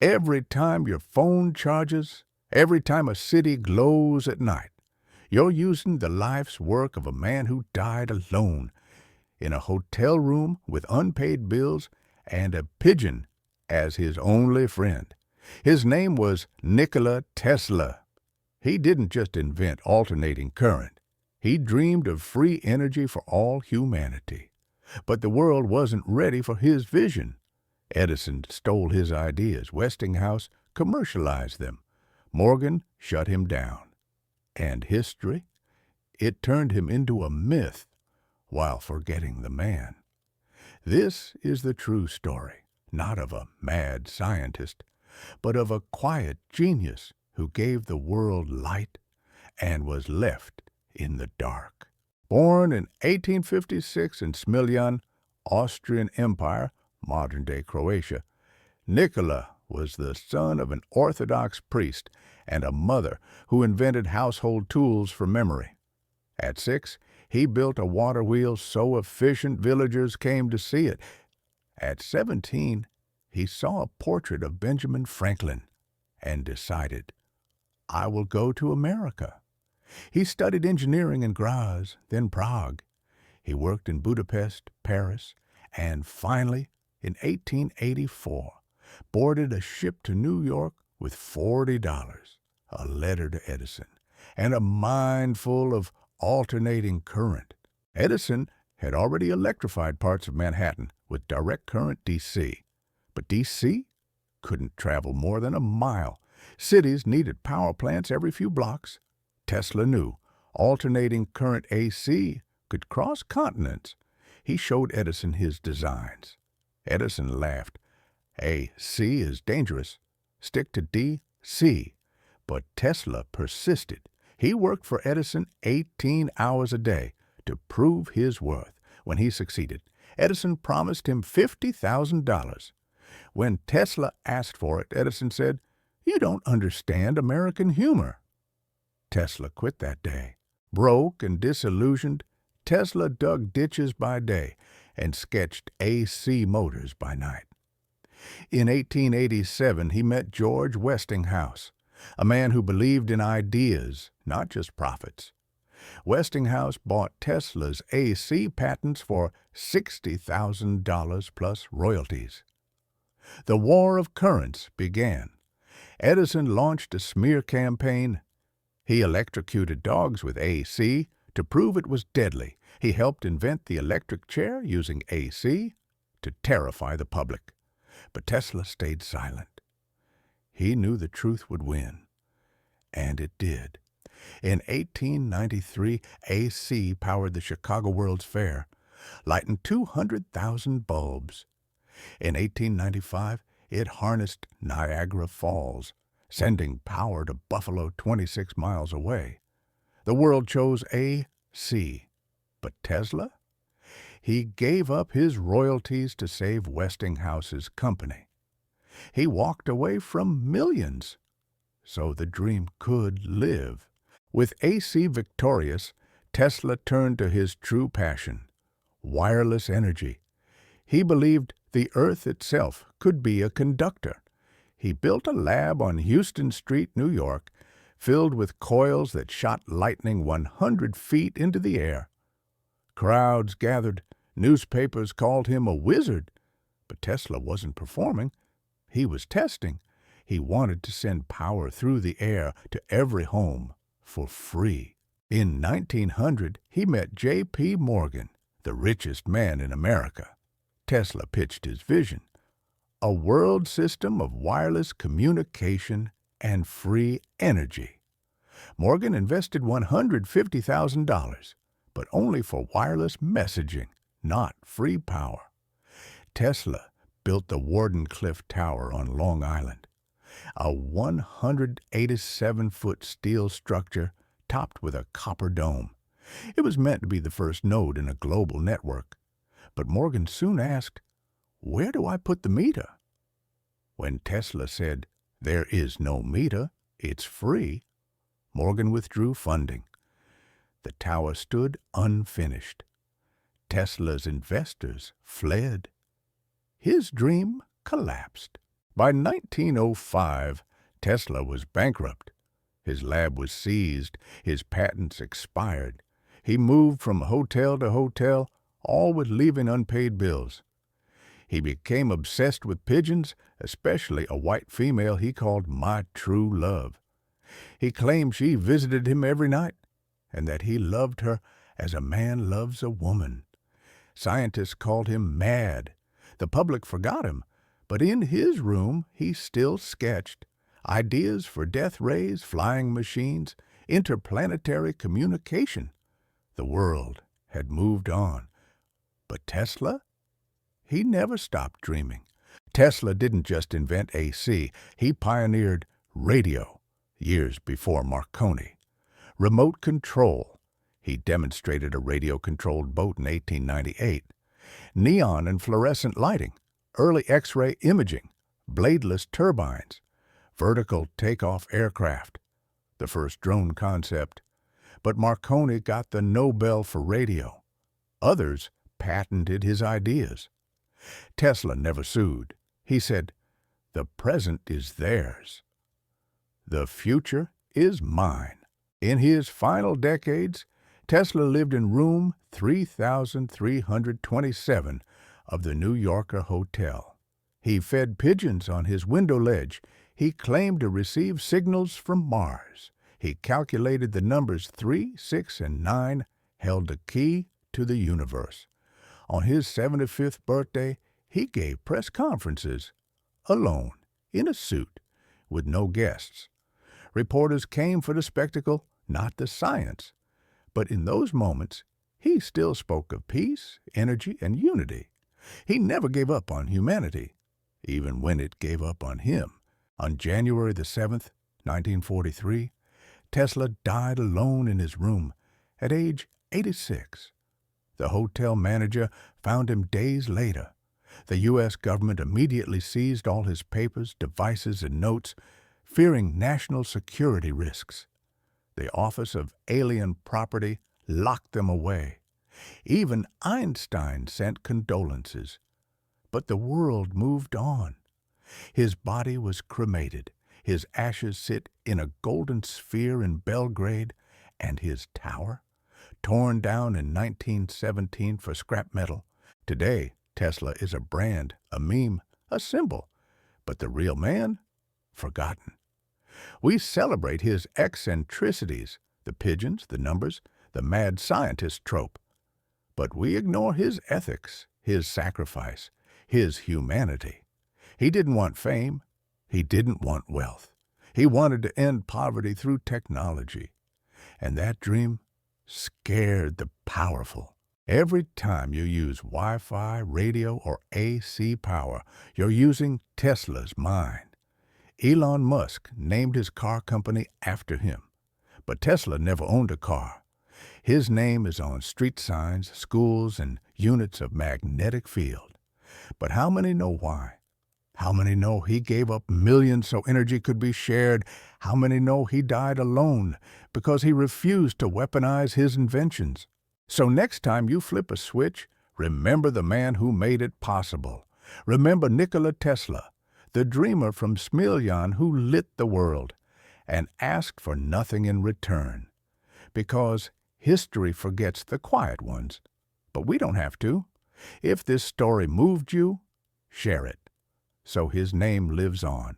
Every time your phone charges, every time a city glows at night, you're using the life's work of a man who died alone in a hotel room with unpaid bills and a pigeon as his only friend. His name was Nikola Tesla. He didn't just invent alternating current. He dreamed of free energy for all humanity. But the world wasn't ready for his vision. Edison stole his ideas. Westinghouse commercialized them. Morgan shut him down. And history? It turned him into a myth while forgetting the man. This is the true story, not of a mad scientist, but of a quiet genius who gave the world light and was left in the dark. Born in 1856 in Smiljan, Austrian Empire, modern-day Croatia, Nikola was the son of an Orthodox priest and a mother who invented household tools for memory. At 6, he built a water wheel so efficient villagers came to see it. At 17, he saw a portrait of Benjamin Franklin and decided, I will go to America. He studied engineering in Graz, then Prague. He worked in Budapest, Paris, and finally, in 1884, boarded a ship to New York with $40, a letter to Edison, and a mind full of alternating current. Edison had already electrified parts of Manhattan with direct current DC. But DC couldn't travel more than a mile. Cities needed power plants every few blocks. Tesla knew alternating current AC could cross continents. He showed Edison his designs. Edison laughed. AC is dangerous. Stick to DC. But Tesla persisted. He worked for Edison 18 hours a day to prove his worth. When he succeeded, Edison promised him $50,000. When Tesla asked for it, Edison said, "You don't understand American humor." Tesla quit that day. Broke and disillusioned, Tesla dug ditches by day and sketched AC motors by night. In 1887, he met George Westinghouse, a man who believed in ideas, not just profits. Westinghouse bought Tesla's AC patents for $60,000 plus royalties. The war of currents began. Edison launched a smear campaign. He electrocuted dogs with AC to prove it was deadly. He helped invent the electric chair using AC to terrify the public. But Tesla stayed silent. He knew the truth would win. And it did. In 1893, AC powered the Chicago World's Fair, lighting 200,000 bulbs. In 1895, it harnessed Niagara Falls, sending power to Buffalo 26 miles away. The world chose AC. But Tesla? He gave up his royalties to save Westinghouse's company. He walked away from millions so the dream could live. With AC victorious, Tesla turned to his true passion, wireless energy. He believed the Earth itself could be a conductor. He built a lab on Houston Street, New York, filled with coils that shot lightning 100 feet into the air. Crowds gathered. Newspapers called him a wizard. But Tesla wasn't performing. He was testing. He wanted to send power through the air to every home for free. In 1900, he met J.P. Morgan, the richest man in America. Tesla pitched his vision, a world system of wireless communication and free energy. Morgan invested $150,000, but only for wireless messaging, not free power. Tesla built the Wardenclyffe Tower on Long Island, a 187-foot steel structure topped with a copper dome. It was meant to be the first node in a global network. But Morgan soon asked, "Where do I put the meter?" When Tesla said, "There is no meter, it's free," Morgan withdrew funding. The tower stood unfinished. Tesla's investors fled. His dream collapsed. By 1905, Tesla was bankrupt. His lab was seized, his patents expired. He moved from hotel to hotel, all with leaving unpaid bills. He became obsessed with pigeons, especially a white female he called my true love. He claimed she visited him every night, and that he loved her as a man loves a woman. Scientists called him mad. The public forgot him, but in his room he still sketched ideas for death rays, flying machines, interplanetary communication. The world had moved on. But Tesla? He never stopped dreaming. Tesla didn't just invent AC, he pioneered radio years before Marconi. Remote control. He demonstrated a radio-controlled boat in 1898. Neon and fluorescent lighting, early X-ray imaging, bladeless turbines, vertical takeoff aircraft, the first drone concept. But Marconi got the Nobel for radio. Others patented his ideas. Tesla never sued. He said, "The present is theirs. The future is mine." In his final decades, Tesla lived in room 3327 of the New Yorker Hotel. He fed pigeons on his window ledge. He claimed to receive signals from Mars. He calculated the numbers 3, 6, and 9 held the key to the universe. On his 75th birthday, he gave press conferences, alone, in a suit, with no guests. Reporters came for the spectacle, not the science. But in those moments, he still spoke of peace, energy, and unity. He never gave up on humanity, even when it gave up on him. On January the 7th, 1943, Tesla died alone in his room at age 86. The hotel manager found him days later. The U.S. government immediately seized all his papers, devices, and notes, fearing national security risks. The Office of Alien Property locked them away. Even Einstein sent condolences. But the world moved on. His body was cremated. His ashes sit in a golden sphere in Belgrade, and his tower, torn down in 1917 for scrap metal. Today, Tesla is a brand, a meme, a symbol. But the real man? Forgotten. We celebrate his eccentricities, the pigeons, the numbers, the mad scientist trope. But we ignore his ethics, his sacrifice, his humanity. He didn't want fame. He didn't want wealth. He wanted to end poverty through technology. And that dream scared the powerful. Every time you use Wi-Fi, radio, or AC power, you're using Tesla's mind. Elon Musk named his car company after him. But Tesla never owned a car. His name is on street signs, schools, and units of magnetic field. But how many know why? How many know he gave up millions so energy could be shared? How many know he died alone because he refused to weaponize his inventions? So next time you flip a switch, remember the man who made it possible. Remember Nikola Tesla, the dreamer from Smiljan who lit the world and asked for nothing in return. Because history forgets the quiet ones, but we don't have to. If this story moved you, share it, so his name lives on.